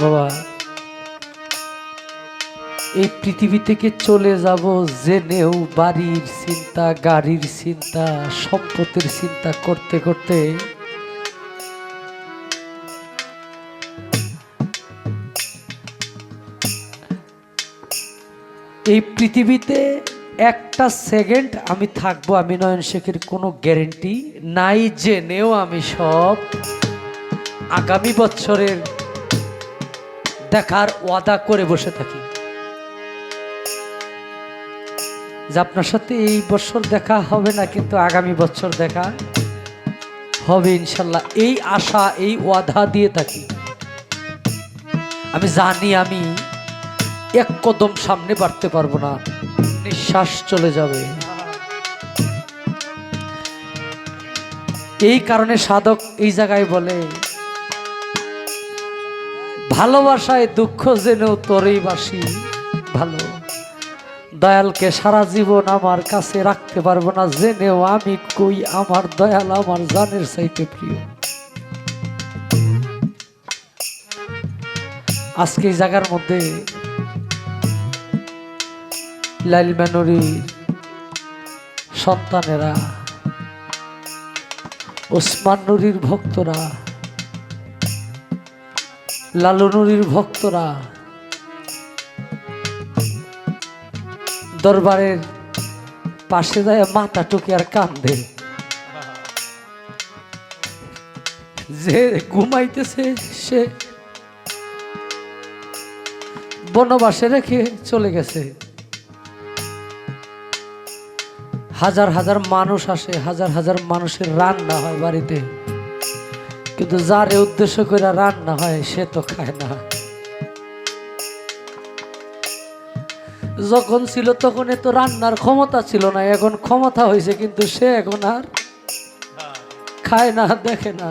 বাবা এই পৃথিবী থেকে চলে যাব জেনেও বাড়ির চিন্তা, গাড়ির চিন্তা, সম্পত্তির চিন্তা করতে করতে এই পৃথিবীতে একটা সেকেন্ড আমি থাকবো, আমি নয়ন শেখের কোনো গ্যারেন্টি নাই, জেনেও আমি সব আগামী বছরের দেখার ওয়াদা করে বসে থাকি যে আপনার সাথে এই বছর দেখা হবে না, কিন্তু আগামী বছর দেখা হবে ইনশাল্লাহ। এই আশা, এই ওয়াদা দিয়ে থাকি। আমি জানি আমি এক কদম সামনে বাড়তে পারবো না, নিঃশ্বাস চলে যাবে। এই কারণে সাধক এই জায়গায় বলে, ভালোবাসায় দুঃখ জেনেও তোরেই বাসি ভালো, দয়ালকে সারা জীবন আমার কাছে রাখতে পারবো না, জেনেও আমি কই আমার দয়াল আমার জানের চাইতে প্রিয়। আজকে এই জায়গার মধ্যে লাইলমা নুরীর সন্তানেরা, ওসমান নুরীর ভক্তরা, লালু নুরীর ভক্তরা দরবারের পাশে যায় মাথা টুকে আর কান্দে, যে ঘুমাইতেছে সে বনবাসে রেখে চলে গেছে। হাজার হাজার মানুষ আসে, হাজার হাজার মানুষের রান্না হয় বাড়িতে, কিন্তু যারে উদ্দেশ্য করে রান্না হয় সে তো খায় না। যখন ছিল তখন এত রান্নার ক্ষমতা ছিল না, এখন ক্ষমতা হয়েছে, কিন্তু সে এখন আর খায় না, দেখে না।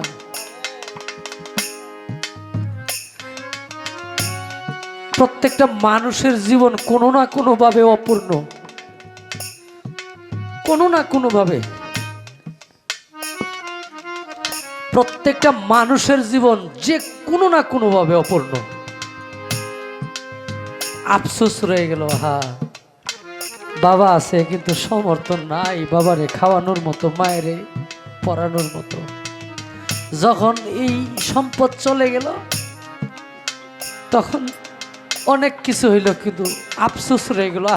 প্রত্যেকটা মানুষের জীবন কোনো না কোনো ভাবে অপূর্ণ, কোনো না কোনো ভাবে প্রত্যেকটা মানুষের জীবন যে কোনো না কোনো ভাবে অপূর্ণ। আফসোস রয়ে গেল, বাবা আছে কিন্তু সমর্থন নাই বাবারে খাওয়ানোর মতো, মায়েরে পড়ানোর মতো। যখন এই সম্পদ চলে গেল তখন অনেক কিছু হইল, কিন্তু আফসোস রয়ে গেল,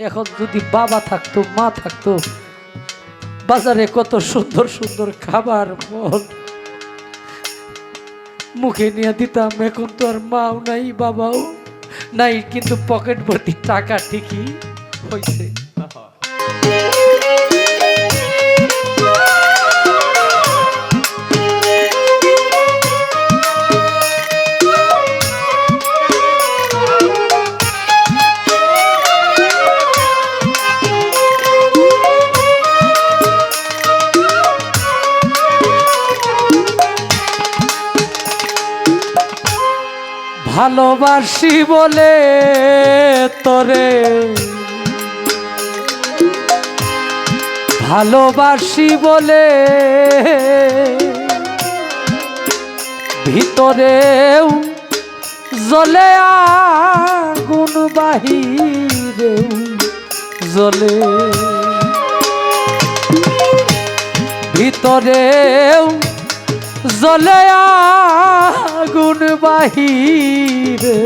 এখন যদি বাবা থাকতো, মা থাকতো, বাজারে কত সুন্দর সুন্দর খাবার ফল মুখে নিয়ে দিতাম। এখন তো আর মাও নাই, বাবাও নাই, কিন্তু পকেট ভর্তি টাকা ঠিকই হয়েছে। ভালোবাসি বলে তোরে, ভালোবাসি বলে ভিতরেও জ্বলে আগুন, বাহিরেও জ্বলে, ভিতরেও জ্বলে আগুন, বাহিরে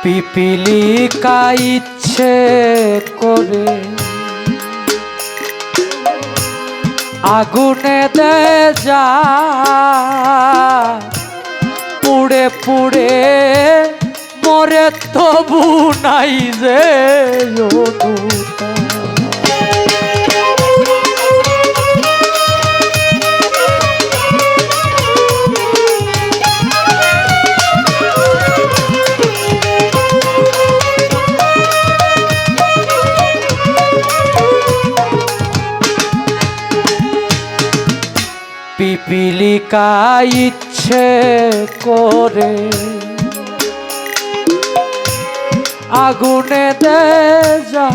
পিপিলিকা ইচ্ছে করে আগুনে দে যা, পুড়ে পুড়ে মরে তবু নাই যে অনুতা। পিপিলিকা ইচ্ছে করে আগুনে দে যা,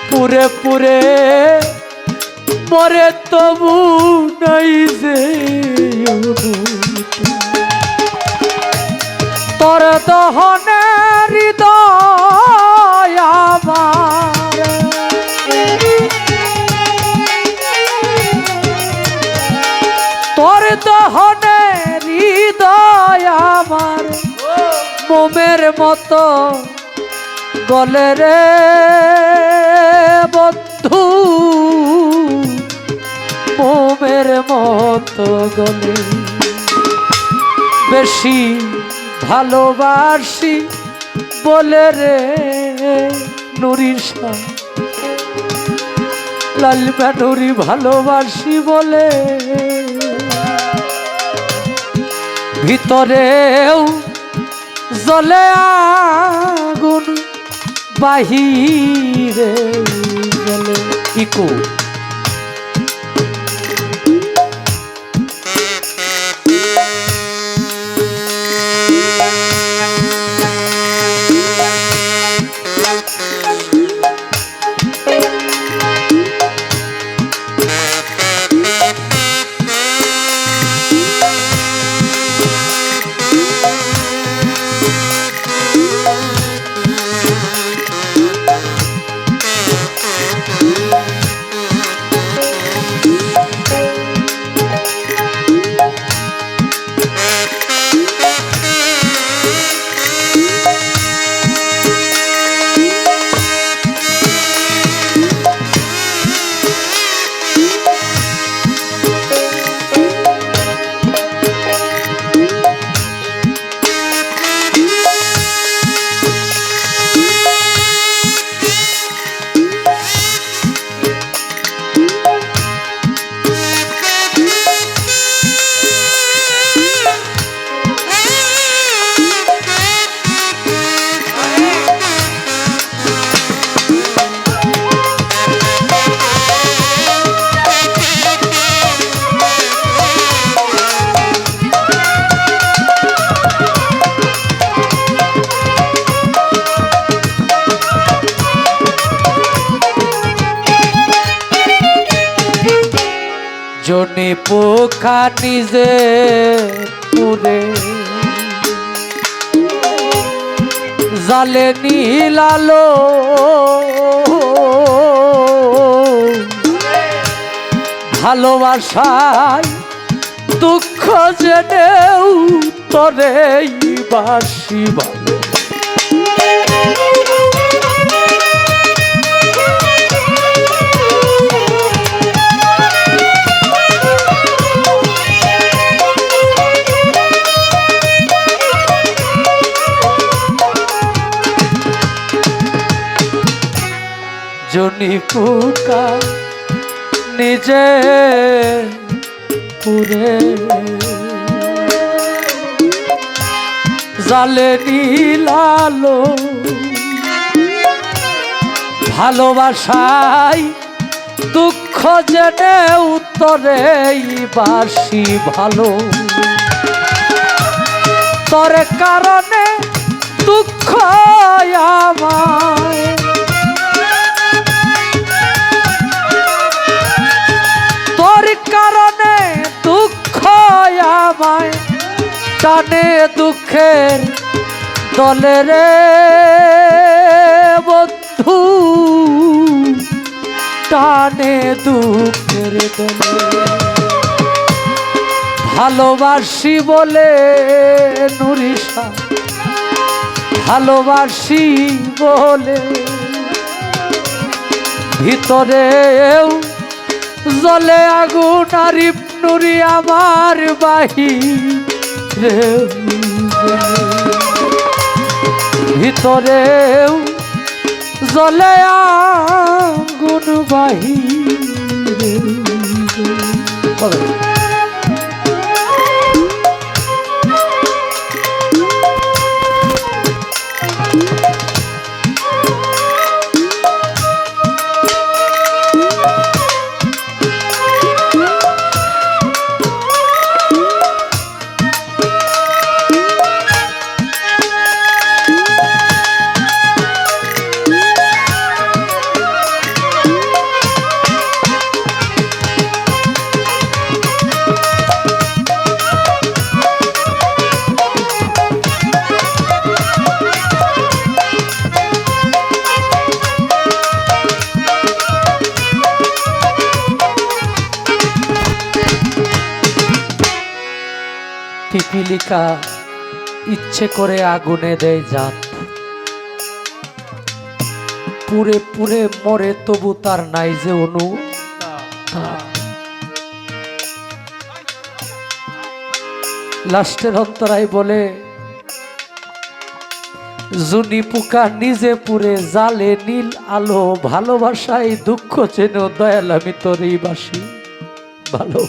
পুরে পুরে মরে তবু নাই যে তোর দহনে হৃদয় আমার, তোর দহনে হৃদয় আমার মোমের মতো গলে রে বন্ধু, মোমের মতো গলে। বেশি ভালোবাসি বলে রে নুরিশা, লালমা নুরি ভালোবাসি বলে ভিতরেও জ্বলে আগুন, বাহিরে জ্বলে ইকো। জনি পোখা নিজে পুরে জালে নীলালো, ভালোবাসায় দুঃখ জেনেও তরে বাসি ভালো। জনি পোকা নিজে পুরে জালে নীলালো, ভালোবাসায় দুঃখ জেনে উত্তরে বাসি ভালো। তোর কারণে দুঃখ আমায়, তোর কারণে দুঃখ আমায় টানে দুঃখের দলে রে বন্ধু, টানে দুঃখের দলে। ভালোবাসি বলে নুরিশা, ভালোবাসি বলে ভিতরেও জলে আগুন আরিফ নুরি আমার বাহিরে ভিতরেও জলে আগুন বাহিরে পিপিলিকা ইচ্ছে করে আগুনে দেয় জাত, পুরে পুরে মরে তবু তার নাই যে অনু। লাস্টের অন্তরায় বলে জুনি পোকা নিজে পুরে জালে নীল আলো, ভালোবাসায় দুঃখ চেনো দয়াল আমি তোরই বাসি ভালো।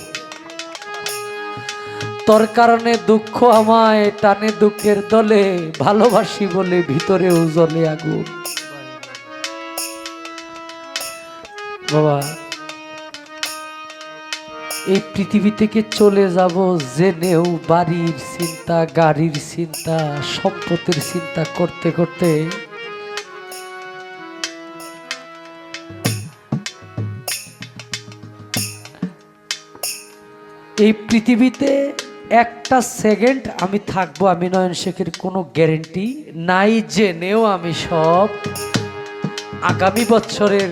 তোর কারণে দুঃখ আমায় টানে দুঃখের দলে, ভালোবাসি বলে ভিতরেও জ্বলে আগুন। বাবা এই পৃথিবী থেকে চলে যাব জেনেও বাড়ির চিন্তা, গাড়ির চিন্তা, সম্পত্তির চিন্তা করতে করতে এই পৃথিবীতে একটা সেকেন্ড আমি থাকবো, আমি নয়ন শেখের কোনো গ্যারেন্টি নাই। জেনেও আমি সব আগামী বছরের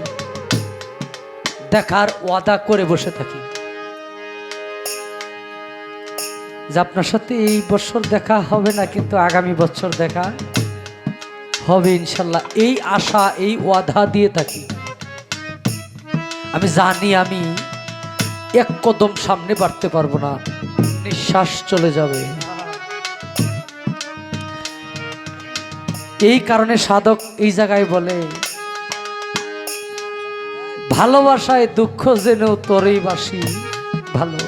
দেখার ওয়াদা করে বসে থাকি যে আপনার সাথে এই বছর দেখা হবে না, কিন্তু আগামী বছর দেখা হবে ইনশাল্লাহ। এই আশা, এই ওয়াদা দিয়ে থাকি। আমি জানি আমি এক কদম সামনে বাড়তে পারবো না, নিঃশ্বাস চলে যাবে। এই কারণে সাধক এই জায়গায় বলে ভালোবাসায় দুঃখ জেনেও তোরই বাসি ভালো।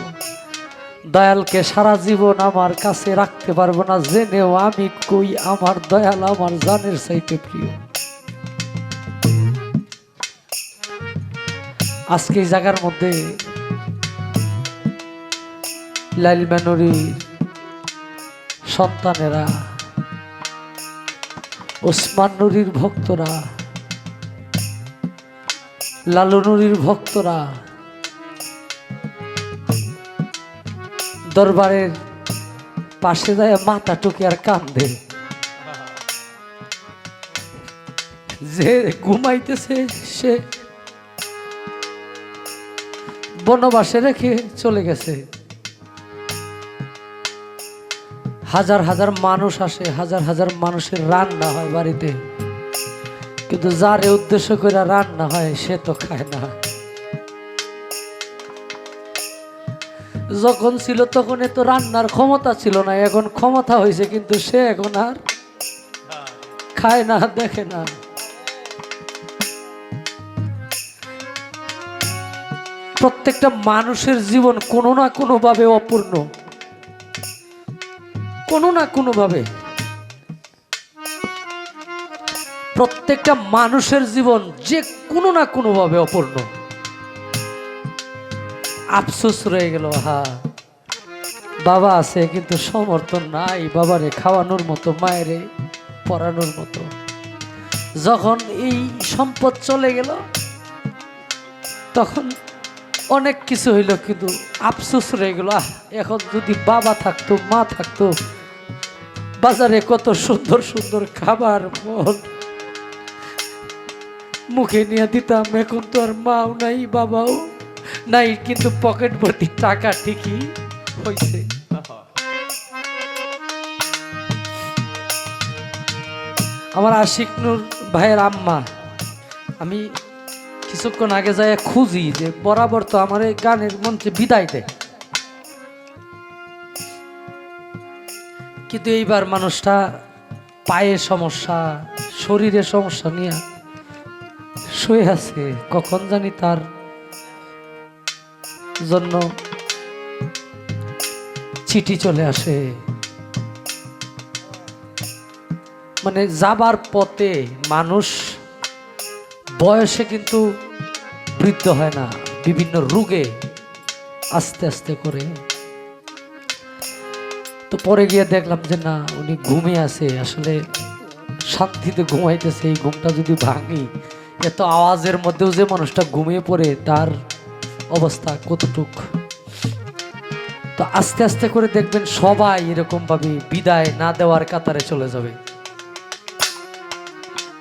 দয়ালকে সারা জীবন আমার কাছে রাখতে পারবো না, জেনেও আমি কই আমার দয়াল আমার জানের চাইতে প্রিয়। আজকে এই জায়গার মধ্যে লাইলমা নুরির সন্তানেরা, ওসমান নুরির ভক্তরা, লালু নুরির ভক্তরা দরবারের পাশে যায় মাথা টুকে আর কান্দে, যে ঘুমাইতেছে সে বনবাসে রেখে চলে গেছে। হাজার হাজার মানুষ আসে, হাজার হাজার মানুষের রান্না হয় বাড়িতে, কিন্তু যারে উদ্দেশ্য করে রান্না হয় সে তো খায় না। যখন ছিল তখন এত রান্নার ক্ষমতা ছিল না, এখন ক্ষমতা হয়েছে, কিন্তু সে এখন আর খায় না, দেখে না। প্রত্যেকটা মানুষের জীবন কোনো না কোনো ভাবে অপূর্ণ, কোনো না কোনো ভাবে। প্রত্যেকটা মানুষের জীবন যে কোনো না কোনো ভাবে অপূর্ণ। আফসোস রয়ে গেল, বাবা আছে কিন্তু সমর্থন নাই বাবারে খাওয়ানোর মতো, মায়েরে পড়ানোর মতো। যখন এই সম্পদ চলে গেল তখন অনেক কিছু হইল, কিন্তু আফসোস রয়ে গেল, এখন যদি বাবা থাকতো, মা থাকতো, বাজারে কত সুন্দর সুন্দর খাবার মুখে নিয়ে দিতাম। এখন তো আর মাও নাই, বাবাও নাই, কিন্তু পকেট ভর্তি টাকা ঠিকই হয়েছে। আমার আশিক নূর ভাইয়ের আম্মা, আমি কিছুক্ষণ আগে যায় খুঁজি যে বরাবর তো আমার এই গানের মঞ্চে বিদায় দেয়, কিন্তু এইবার মানুষটা পায়ে সমস্যা, শরীরে সমস্যা নিয়ে শুয়ে আছে। কখন জানি তার জন্য চিঠি চলে আসে। মানে যাবার পথে মানুষ বয়সে কিন্তু বৃদ্ধ হয় না, বিভিন্ন রোগে আস্তে আস্তে করে। তো পরে গিয়ে দেখলাম যে না, উনি ঘুমিয়ে আছে, আসলে শান্তিতে ঘুমাইতেছে। এই ঘুমটা যদি ভাঙি, এত আওয়াজের মধ্যেও যে মানুষটা ঘুমিয়ে পড়ে, তার অবস্থা কতটুক। তো আস্তে আস্তে করে দেখবেন সবাই এরকম ভাবে বিদায় না দেওয়ার কাতারে চলে যাবে,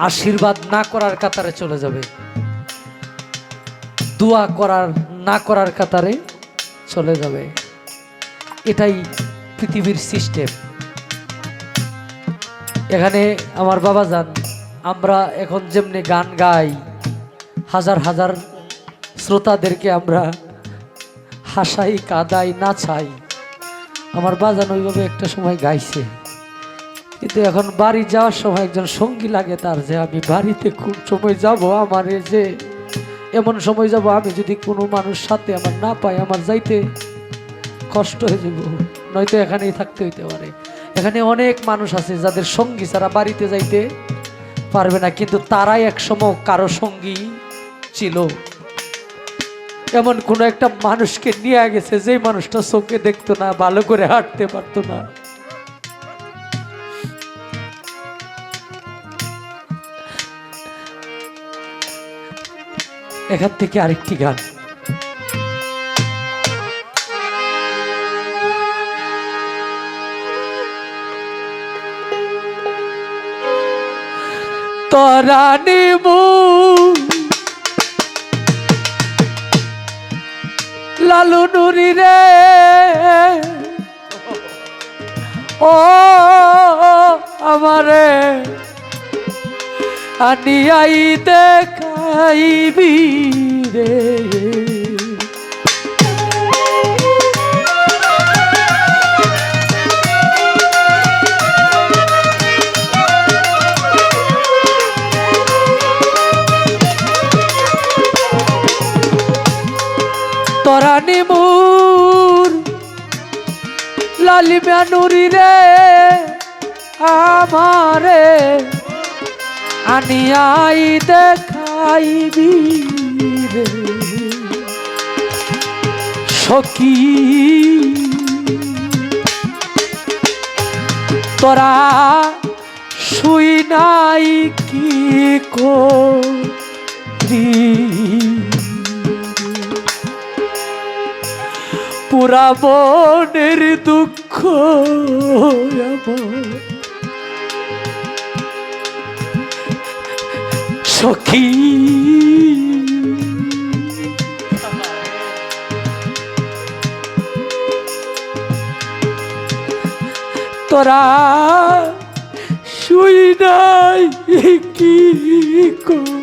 আশীর্বাদ না করার কাতারে চলে যাবে, দোয়া করার না করার কাতারে চলে যাবে। এটাই পৃথিবীর সিস্টেম। এখানে আমার বাবা যান, আমরা এখন যেমনি গান গাই, হাজার হাজার শ্রোতাদেরকে আমরা হাসাই, কাঁদাই, নাচাই, আমার বাজান ওইভাবে একটা সময় গাইছে। কিন্তু এখন বাড়ি যাওয়ার সময় একজন সঙ্গী লাগে তার, যে আমি বাড়িতে কোন সময় যাব, আমার যে এমন সময় যাব আমি যদি কোনো মানুষ সাথে আমার না পাই, আমার যাইতে কষ্ট হয়ে যাব, নয়তো এখানেই থাকতে হইতে পারে। এখানে অনেক মানুষ আছে যাদের সঙ্গী ছাড়া বাড়িতে যাইতে পারবে না, কিন্তু তারাই একসময় কারো সঙ্গী ছিল। এমন কোন একটা মানুষকে নিয়ে গেছে যে মানুষটা চোখে দেখতো না, ভালো করে হাঁটতে পারতো না। এখান থেকে আরেকটি গান। তরানি লালু নুরি রে, ও আমারে আনিয়াই দেখাইবি রে। তরানি মুর লালিমা নুরি রে, আমারে আনিয়াই দেখাইবি রে সখী। তোরা শুই নাই কি করি, পুরা মনের দুঃখ আমার সখী। তোরা শুই নাই কি করি,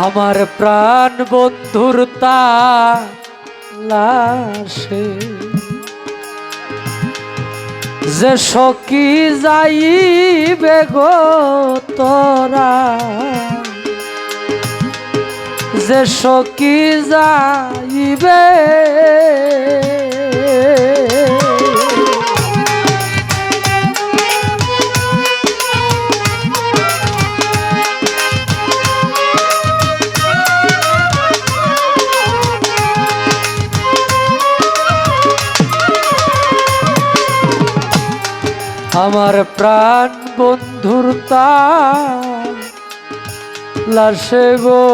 আমার প্রাণ বন্ধুর লাশে যে সখী যাইবে গো তোরা, যে সখী যাইবে আমার প্রাণ বন্ধুর লাশে গো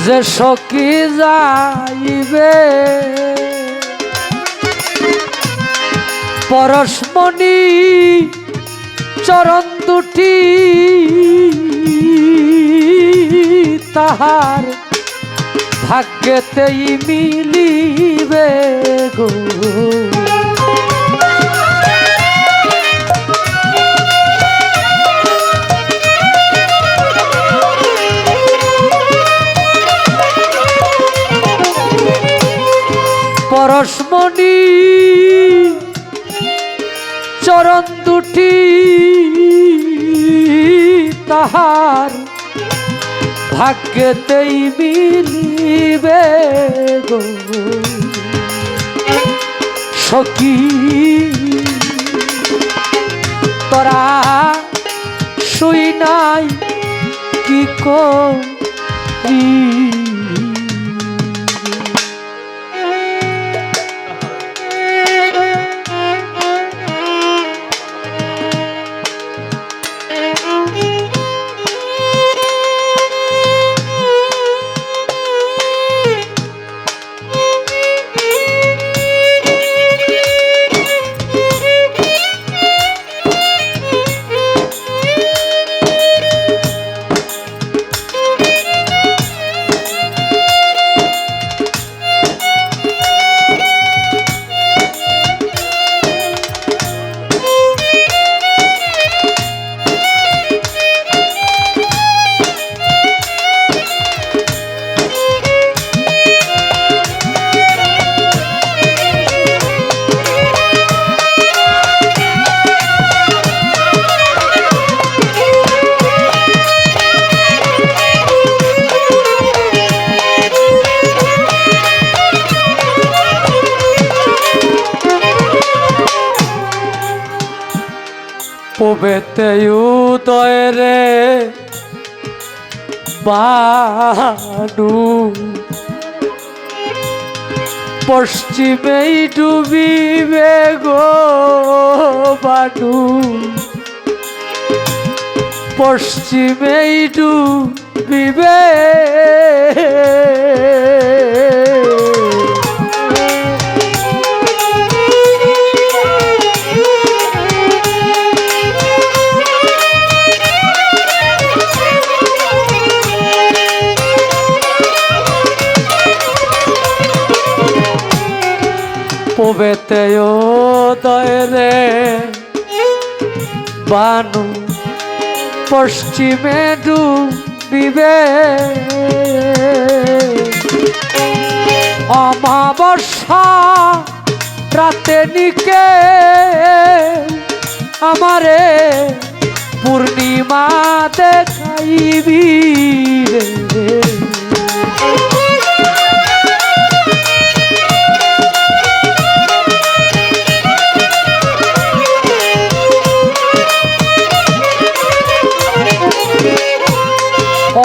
যে সখী যাইবে পরশমণি চরণ দুটি তাহার ভাগ্যেতেই মিলিবে গো পরশমণি চরণ দুটি তাহার ভাগ্যেতেই মিলিবে গো সখী তোরা শুই নাই কি করি পবেতে উদয় রে বানু পশ্চিমেই ডুবিবে গো বানু পশ্চিমেই ডুবিবে পবেতে উদয় রে বানু পশ্চিমে ডুবিবে অমাবস্যা রাতে নিকে আমারে পূর্ণিমা দেখাইবি রে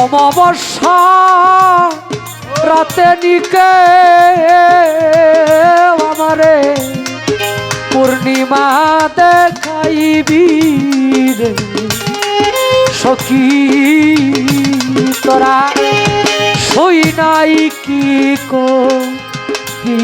অমাবস্যা রাতে নিকে আমারে পূর্ণিমা দেখাইবি রে সখী তোরা শুই নাই কি করি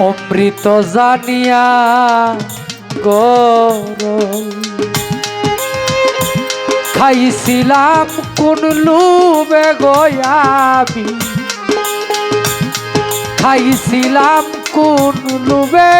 অমৃত জানিয়া গরল খাইছিলাম কোন লোভে গয়াবি খাইছিলাম কোন লোভে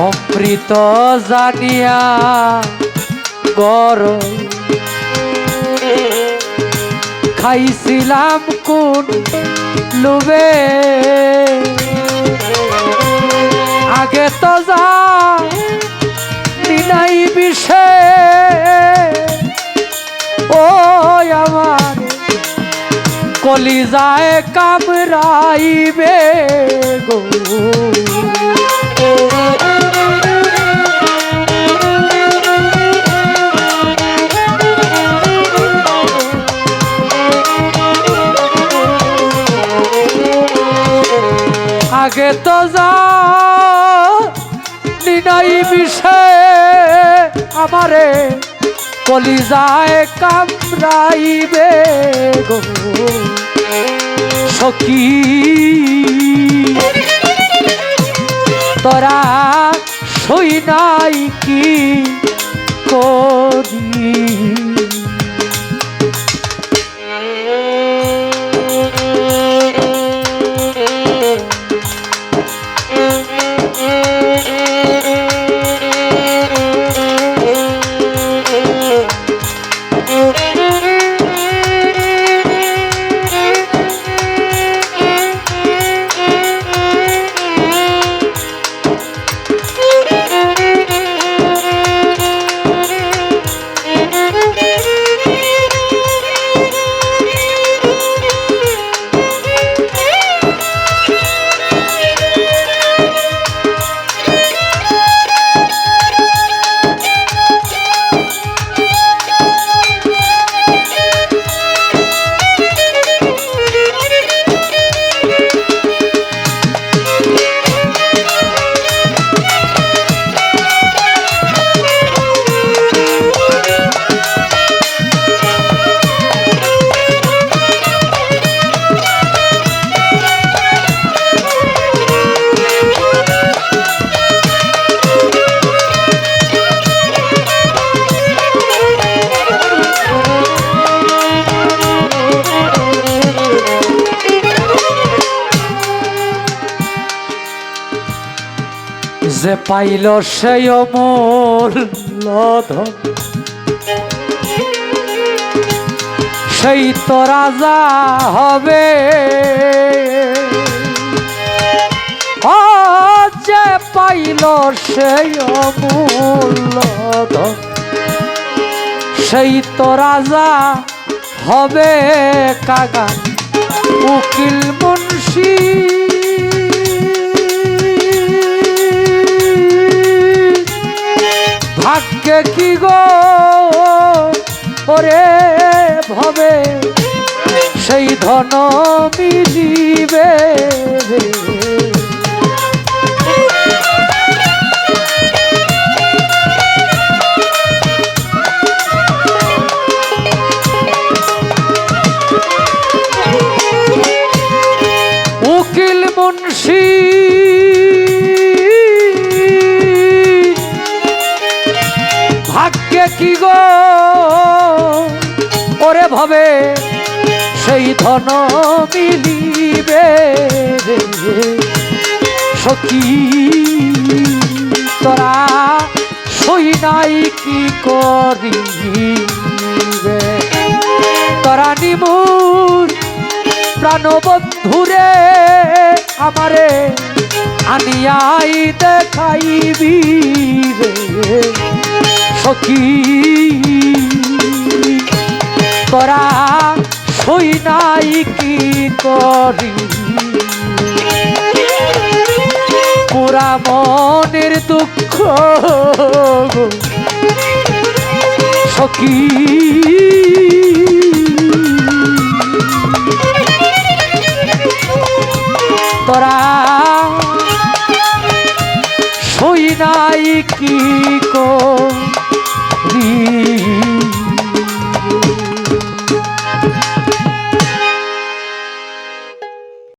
অমৃত জানিয়া গরল খাইছিলাম কোন লোভে আগে তো জানি নাই বিষে ও আমার কলিজায় কামড়াইবে গো আগে তো জানি নাই বিষে আমারে কলিজায় কামড়াইবে গো সখী তোরা সই নাই কি করি যে পাইল সেই অমূল্য ধন সেই তো রাজা হবে যে পাইল সেই অমূল্য ধন সেই তো রাজা হবে কাগা উকিল মুন্সি ভাগ্যে কি গো ওরে ভবে সেই ধন মিলিবে উকিল মুন্সি ভাগ্যে কি গো ওরে ভবে সেই ধন মিলিবে সখী তোরা সই নাই কি করিবে তোরা নিমুর প্রাণবন্ধুরে আমারে আনিয়াই দেখাইবি রে সখী তোরা সই নাই কি করি পুরা মনের দুঃখ সখী